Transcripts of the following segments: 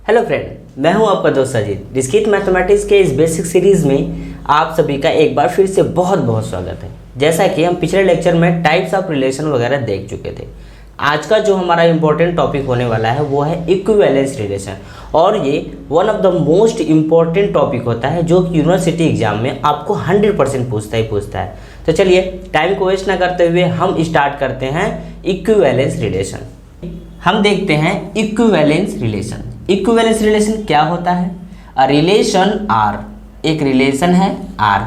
Hello friend, मैं हूं आपका दोस्त अजीत। डिस्क्रीट मैथमेटिक्स के इस बेसिक सीरीज़ में आप सभी का एक बार फिर से बहुत बहुत स्वागत है। जैसा कि हम पिछले लेक्चर में टाइप्स ऑफ रिलेशन वगैरह देख चुके थे। आज का जो हमारा इम्पोर्टेंट टॉपिक होने वाला है वो है इक्विवेलेंस रिलेशन, और ये one of the most important topic होता है जो कि यूनिवर्सिटी एग्जाम में आपको 100% पूछता है। तो चलिए टाइम को वेस्ट ना करते हुए हम स्टार्ट करते हैं इक्विवेलेंस रिलेशन। हम देखते हैं इक्विवेलेंस रिलेशन। इक्विवेलेंस रिलेशन क्या होता है? अ रिलेशन आर, एक रिलेशन है आर,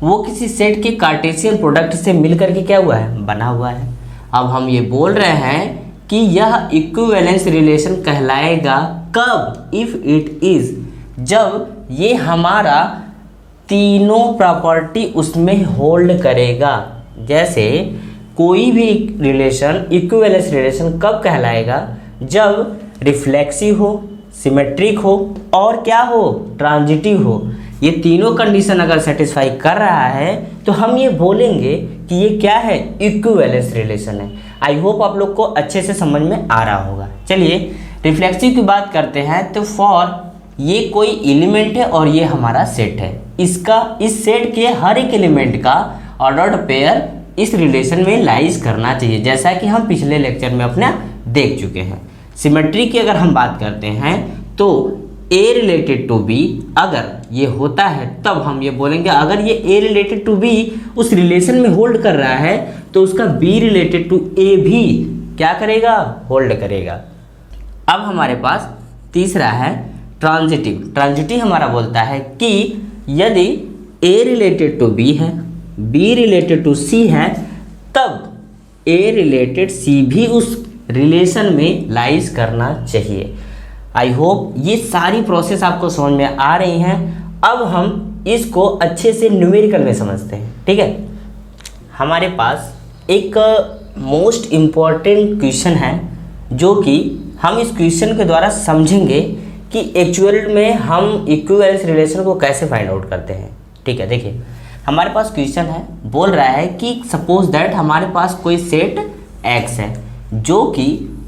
वो किसी सेट के कार्टेशियन प्रोडक्ट से मिलकर के क्या हुआ है, बना हुआ है। अब हम ये बोल रहे हैं कि यह इक्विवेलेंस रिलेशन कहलाएगा कब? इफ इट इज, जब ये हमारा तीनों प्रॉपर्टी उसमें होल्ड करेगा। जैसे कोई भी रिलेशन इक्विवेलेंस रिलेशन कब कहलाएगा? जब रिफ्लेक्सिव हो, सिमेट्रिक हो और क्या हो, ट्रांजिटिव हो। ये तीनों कंडीशन अगर सेटिस्फाई कर रहा है तो हम ये बोलेंगे कि ये क्या है, इक्विवेलेंस रिलेशन है। आई होप आप लोग को अच्छे से समझ में आ रहा होगा। चलिए रिफ्लेक्सिव की बात करते हैं। तो फॉर ये कोई एलिमेंट है और ये हमारा सेट है, इस सेट के हर एक एलिमेंट का ऑर्डर्ड पेयर इस रिलेशन में लाइज करना चाहिए, जैसा कि हम पिछले लेक्चर में अपना देख चुके हैं। सिमेट्री की अगर हम बात करते हैं तो A रिलेटेड टू B अगर ये होता है तब हम ये बोलेंगे, अगर ये A रिलेटेड टू B उस रिलेशन में होल्ड कर रहा है तो उसका B रिलेटेड टू A भी क्या करेगा, होल्ड करेगा। अब हमारे पास तीसरा है ट्रांजिटिव। ट्रांजिटिव हमारा बोलता है कि यदि A रिलेटेड टू B है, B रिलेटेड टू C है, तब A रिलेटेड C भी उस रिलेशन में लाइज करना चाहिए। आई होप ये सारी प्रोसेस आपको समझ में आ रही हैं। अब हम इसको अच्छे से न्यूमेरिकल में समझते हैं, ठीक है। हमारे पास एक मोस्ट इम्पॉर्टेंट क्वेश्चन है जो कि हम इस क्वेश्चन के द्वारा समझेंगे कि एक्चुअल में हम इक्विवेलेंस रिलेशन को कैसे फाइंड आउट करते हैं, ठीक है। देखिए हमारे पास क्वेश्चन है, बोल रहा है कि सपोज दैट हमारे पास कोई सेट X है जो कि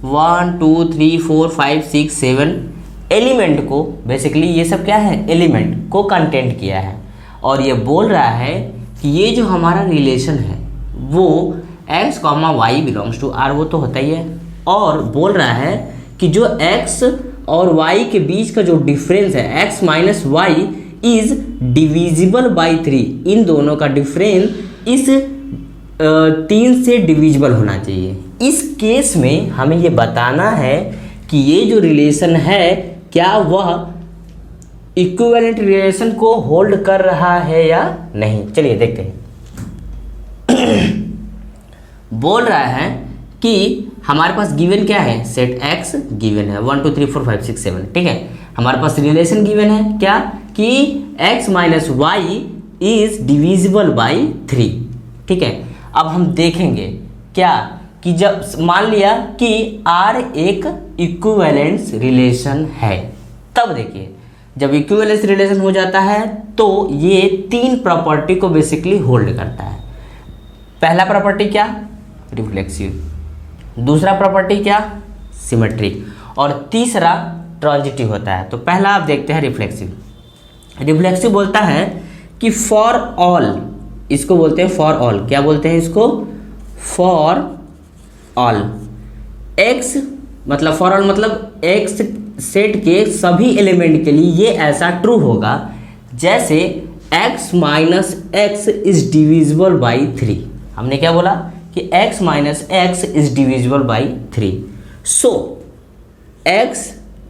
1 2 3 4 5 6 7 एलिमेंट को, बेसिकली ये सब क्या है, एलिमेंट को कंटेंट किया है। और ये बोल रहा है कि ये जो हमारा रिलेशन है वो x, y belongs to r, वो तो होता ही है। और बोल रहा है कि जो x और y के बीच का जो डिफरेंस है, x minus y is divisible by 3। इन दोनों का डिफरेंस इस 3 से डिविजिबल होना चाहिए। इस केस में हमें ये बताना है कि ये जो रिलेशन है क्या वह इक्विवेलेंट रिलेशन को होल्ड कर रहा है या नहीं। चलिए देखते हैं। बोल रहा है कि हमारे पास गिवन क्या है, सेट X गिवन है 1 2 3 4 5 6 7, ठीक है। हमारे पास रिलेशन गिवन है क्या, कि x minus y is divisible by 3, ठीक है। अब हम देखेंगे क्या कि जब मान लिया कि R एक इक्विवेलेंस रिलेशन है, तब देखिए जब इक्विवेलेंस रिलेशन हो जाता है तो ये 3 प्रॉपर्टी को बेसिकली होल्ड करता है। पहला प्रॉपर्टी क्या, रिफ्लेक्सिव। दूसरा प्रॉपर्टी क्या, सिमेट्रिक। और तीसरा ट्रांजिटिव होता है। तो पहला आप देखते हैं रिफ्लेक्सिव। रिफ्लेक्सिव बोलता है कि फॉर ऑल, इसको बोलते हैं फॉर ऑल। क्या बोलते हैं इसको, फॉर ऑल। एक्स मतलब फॉर ऑल मतलब एक्स सेट के सभी एलिमेंट के लिए ये ऐसा ट्रू होगा जैसे x minus x is divisible by 3। हमने क्या बोला कि x minus x is divisible by 3। So x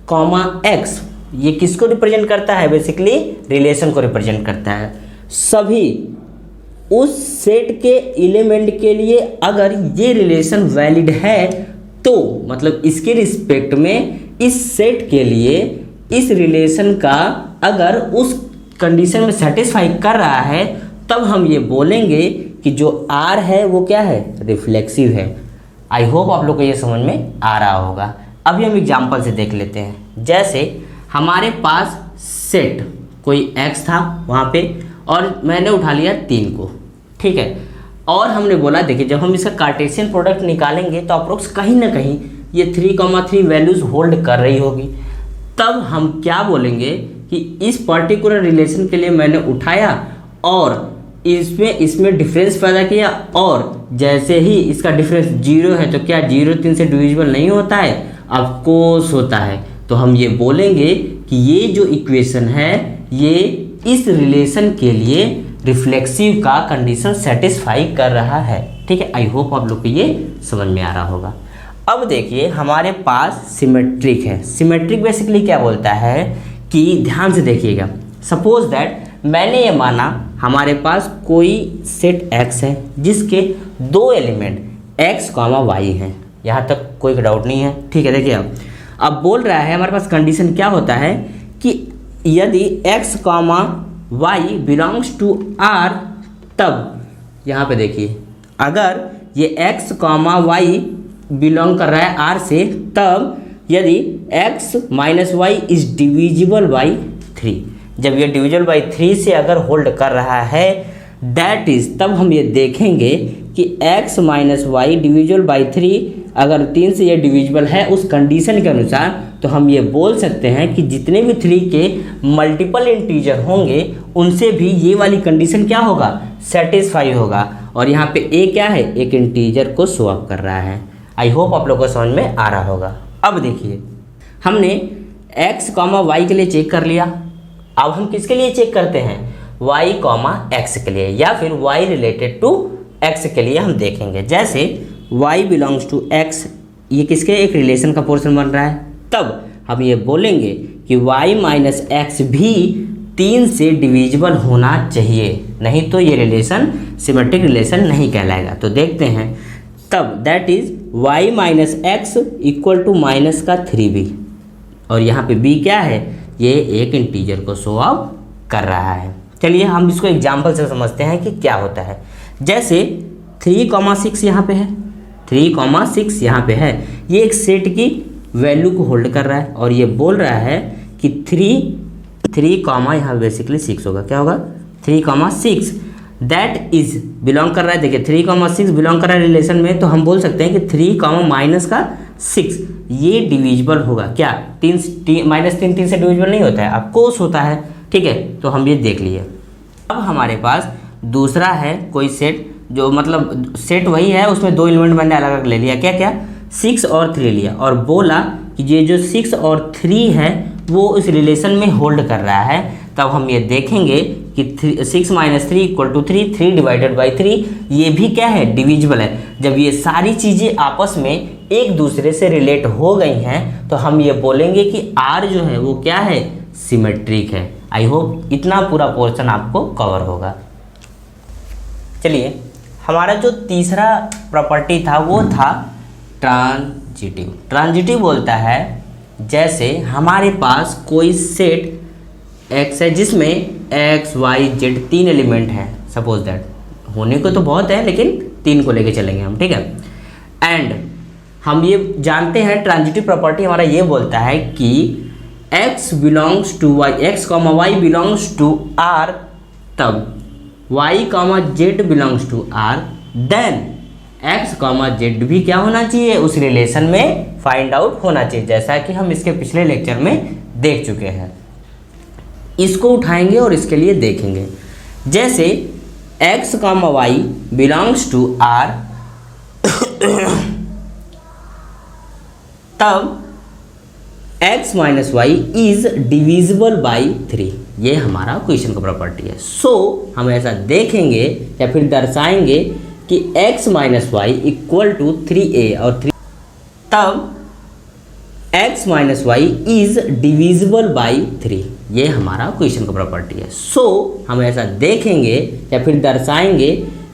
comma x ये किसको रिप्रेजेंट करता है, बेसिकली रिलेशन को रिप्रेजेंट करता है। सभी उस सेट के एलिमेंट के लिए अगर ये रिलेशन वैलिड है तो मतलब इसके रिस्पेक्ट में इस सेट के लिए इस रिलेशन का अगर उस कंडीशन में सेटिस्फाई कर रहा है तब हम ये बोलेंगे कि जो R है वो क्या है, रिफ्लेक्सिव है। आई होप आप लोग को ये समझ में आ रहा होगा। अभी हम एग्जाम्पल से देख लेते हैं। जैसे हमारे पास सेट कोई x था वहाँ पे और मैंने उठा लिया 3 को, ठीक है। और हमने बोला देखिए जब हम इसका कार्टेशियन प्रोडक्ट निकालेंगे तो अप्रोक्स कहीं ना कहीं ये 3,3 वैल्यूज़ होल्ड कर रही होगी। तब हम क्या बोलेंगे कि इस पर्टिकुलर रिलेशन के लिए मैंने उठाया और इसमें डिफरेंस पैदा किया, और जैसे ही इसका डिफरेंस 0 है तो क्या 0 3 से डिविजिबल नहीं होता है? ऑफ कोर्स होता है। तो हम ये बोलेंगे कि ये जो इक्वेशन है ये इस रिलेशन के लिए रिफ्लेक्सिव का कंडीशन सेटिस्फाई कर रहा है। ठीक है, आई होप आप लोग को ये समझ में आ रहा होगा। अब देखिए हमारे पास सिमेट्रिक है। सिमेट्रिक बेसिकली क्या बोलता है कि ध्यान से देखिएगा, सपोज दैट मैंने ये माना हमारे पास कोई सेट x है जिसके दो एलिमेंट x, y हैं। यहाँ तक कोई डाउट नहीं है। ठीक है, देखिए अब बोल रहा है हमारे पास कंडीशन क्या होता है कि यदि x, y belongs to R, तब यहाँ पे देखिए अगर ये x, y बिलोंग कर रहा है R से, तब यदि x minus y is divisible by 3, जब ये डिविजिबल बाई 3 से अगर होल्ड कर रहा है, दैट इज, तब हम ये देखेंगे कि x minus y divisible by 3 अगर 3 से ये डिविजिबल है उस कंडीशन के अनुसार, तो हम ये बोल सकते हैं कि जितने भी 3 के मल्टीपल इंटीजर होंगे उनसे भी ये वाली कंडीशन क्या होगा? सेटिस्फाई होगा। और यहाँ पे a क्या है? एक इंटीजर को स्वैप कर रहा है। आई होप आप लोगों को समझ में आ रहा होगा। अब देखिए हमने x, y के लिए चेक कर लिया। अब हम किसके लिए चेक करते हैं? y, x के लिए, या फिर y रिलेटेड टू x के लिए हम देखेंगे। जैसे y बिलोंग्स टू x, ये किसके एक रिलेशन का पोर्शन बन रहा है, तब हम ये बोलेंगे कि y माइनस एक्स भी 3 से डिविजिबल होना चाहिए, नहीं तो ये रिलेशन सिमेट्रिक रिलेशन नहीं कहलाएगा। तो देखते हैं, तब that is y minus x equal to minus का 3b, और यहाँ पे b क्या है? ये एक इंटीजर को शो ऑफ कर रहा है। चलिए हम इसको एग्जाम्पल से समझते हैं कि क्या होता है। जैसे 3,6 यहाँ पे है, 3,6 यहाँ पे है, ये एक सेट की वैल्यू को होल्ड कर रहा है और ये बोल रहा है कि 3 यहाँ बेसिकली 6 होगा। क्या होगा? 3,6 दैट इज बिलोंग कर रहा है। देखिए 3,6 बिलोंग कर रहा है रिलेशन में, तो हम बोल सकते हैं कि 3, माइनस का 6 ये डिविजिबल होगा। क्या? 3 माइनस 3 से डिविजिबल नहीं होता है, ऑफ कोर्स होता है। ठीक है, तो हम ये देख लिए। अब हमारे पास दूसरा है कोई सेट, जो मतलब सेट वही है, उसमें 2 एलिमेंट मैंने अलग अलग ले लिया। क्या क्या? 6 और 3 लिया, और बोला कि ये जो 6 और 3 है वो इस रिलेशन में होल्ड कर रहा है। तब हम ये देखेंगे कि 6 minus 3 equal to 3, 3 divided by 3, ये भी क्या है? डिविजिबल है। जब ये सारी चीज़ें आपस में एक दूसरे से रिलेट हो गई हैं, तो हम ये बोलेंगे कि R जो है वो क्या है? सिमेट्रिक है। आई होप इतना पूरा पोर्शन आपको कवर होगा। चलिए हमारा जो तीसरा प्रॉपर्टी था वो था ट्रांजिटिव। ट्रांजिटिव बोलता है जैसे हमारे पास कोई सेट x है जिसमें x, y, z 3 एलिमेंट हैं, सपोज दैट, होने को तो बहुत है लेकिन 3 को लेके चलेंगे हम। ठीक है, एंड हम ये जानते हैं ट्रांजिटिव प्रॉपर्टी हमारा ये बोलता है कि x belongs to y, x, y belongs to R, तब y, z belongs to R, then x, z भी क्या होना चाहिए? उस रिलेशन में फाइंड आउट होना चाहिए, जैसा कि हम इसके पिछले लेक्चर में देख चुके हैं। इसको उठाएंगे और इसके लिए देखेंगे। जैसे x, y belongs to R, तब x minus y is divisible by 3, ये हमारा क्वेश्चन का प्रॉपर्टी है। सो हम ऐसा देखेंगे या फिर दर्शाएंगे कि x minus y equal to 3a और 3, तब x minus y is divisible by 3, ये हमारा क्वेश्चन का प्रॉपर्टी है। सो हम ऐसा देखेंगे या फिर दर्शाएंगे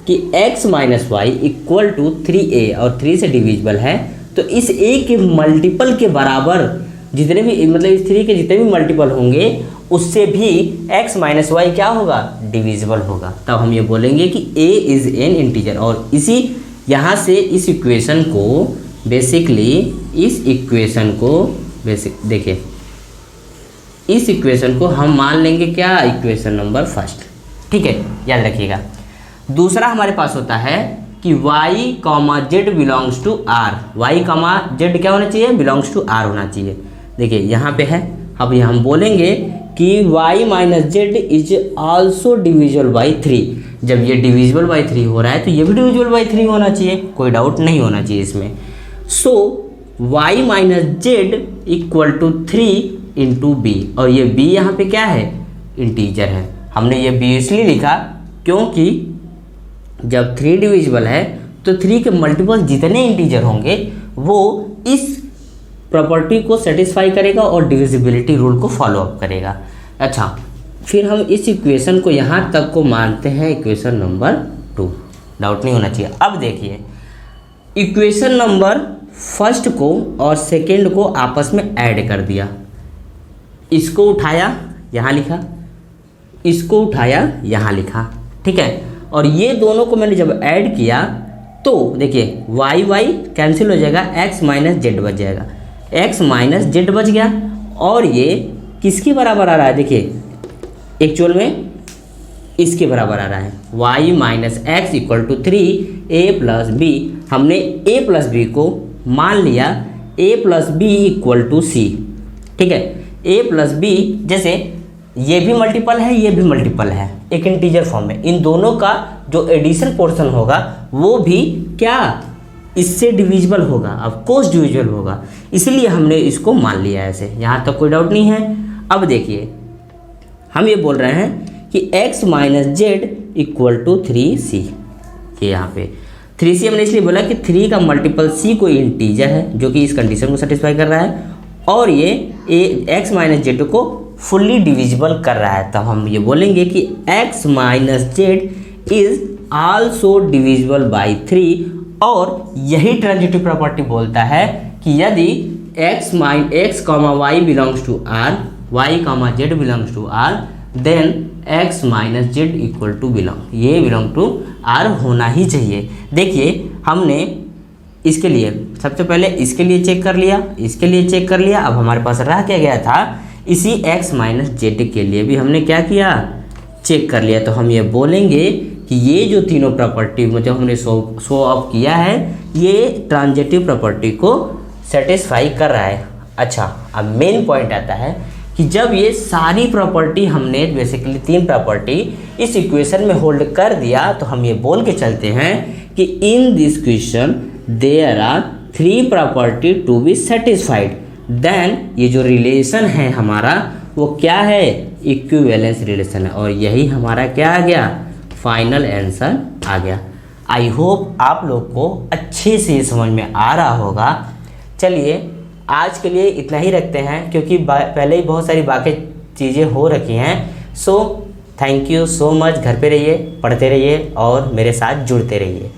कि x minus y equal to 3a और 3 से डिविजिबल है, तो इस a के मल्टीपल के बराबर जितने भी, मतलब इस 3 के जितने भी मल्टीपल होंगे उससे भी x माइनस वाई क्या होगा? डिविजिबल होगा। तब हम ये बोलेंगे कि a इज एन इंटीजर। और इसी यहाँ से इस इक्वेशन को बेसिकली, देखिए इस इक्वेशन को हम मान लेंगे क्या? Equation number first. ठीक है, याद रखिएगा। दूसरा हमारे पास होता है कि y, z belongs to R, y, z क्या होना चाहिए? बिलोंग्स टू R होना चाहिए। देखिए यहाँ पे है अब यहाँ हम बोलेंगे कि y minus Z is also divisible by 3। जब ये डिविजिबल बाई 3 हो रहा है तो ये भी डिविजिबल बाई 3 होना चाहिए, कोई डाउट नहीं होना चाहिए इसमें। So y minus z equal to 3 into b, और ये b यहाँ पे क्या है, इंटीजर है। हमने ये b इसलिए लिखा क्योंकि जब 3 डिविजिबल है तो 3 के मल्टीपल जितने इंटीजर होंगे वो इस प्रॉपर्टी को सेटिस्फाई करेगा और डिविजिबिलिटी रूल को फॉलो अप करेगा। अच्छा, फिर हम इस इक्वेशन को यहाँ तक को मानते हैं इक्वेशन नंबर 2, डाउट नहीं होना चाहिए। अब देखिए, इक्वेशन नंबर फर्स्ट को और सेकेंड को आपस में ऐड कर दिया, इसको उठाया यहाँ लिखा, इसको उठाया यहाँ लिखा, ठीक है। और ये दोनों को मैंने जब ऐड किया तो देखिए वाई वाई कैंसिल हो जाएगा, एक्स माइनस जेड बच जाएगा, एक्स माइनस जेड बच गया। और ये किसके बराबर आ रहा है, देखिए एक्चुअल में इसके बराबर आ रहा है, y minus x equal to 3 a plus b. हमने ए प्लस बी को मान लिया a plus b equal to c, ठीक है। ए प्लस बी, जैसे ये भी मल्टीपल है, ये भी मल्टीपल है, एक इंटीजर फॉर्म में, इन दोनों का जो एडिशन पोर्शन होगा वो भी क्या इससे डिविजिबल होगा, ऑफ कोर्स डिविजिबल होगा, इसलिए हमने इसको मान लिया ऐसे। यहाँ तक कोई डाउट नहीं है। अब देखिए, हम ये बोल रहे हैं कि x minus z equal to 3c, ये यहाँ पे 3c हमने इसलिए बोला कि 3 का मल्टीपल c कोई इंटीजर है जो कि इस कंडीशन को सेटिस्फाई कर रहा है, और ये x माइनस जेड को फुल्ली डिविजिबल कर रहा है। तब हम ये बोलेंगे कि x minus Z is also divisible by 3। और यही ट्रांजिटिव प्रॉपर्टी बोलता है कि यदि x comma y belongs to r, y comma z belongs to r, then x minus z equal to belong, ये बिलोंग टू r होना ही चाहिए। देखिए, हमने इसके लिए सबसे पहले इसके लिए चेक कर लिया, इसके लिए चेक कर लिया, अब हमारे पास रह क्या गया था, इसी x माइनस जेड के लिए भी हमने क्या किया, चेक कर लिया। तो हम ये बोलेंगे कि ये जो तीनों प्रॉपर्टी जो हमने शो ऑफ किया है ये ट्रांजिटिव प्रॉपर्टी को सेटिस्फाई कर रहा है। अच्छा, अब मेन पॉइंट आता है कि जब ये सारी प्रॉपर्टी हमने बेसिकली 3 प्रॉपर्टी इस इक्वेशन में होल्ड कर दिया तो हम ये बोल के चलते हैं कि in this question there are 3 property to be satisfied. Then ये जो रिलेशन है हमारा वो क्या है, इक्विवेलेंस रिलेशन है, और यही हमारा क्या आ गया, फाइनल आंसर आ गया। आई होप आप लोग को अच्छे से समझ में आ रहा होगा। चलिए आज के लिए इतना ही रखते हैं क्योंकि पहले ही बहुत सारी बाकी चीज़ें हो रखी हैं। So thank you so much. घर पे रहिए, पढ़ते रहिए और मेरे साथ जुड़ते रहिए।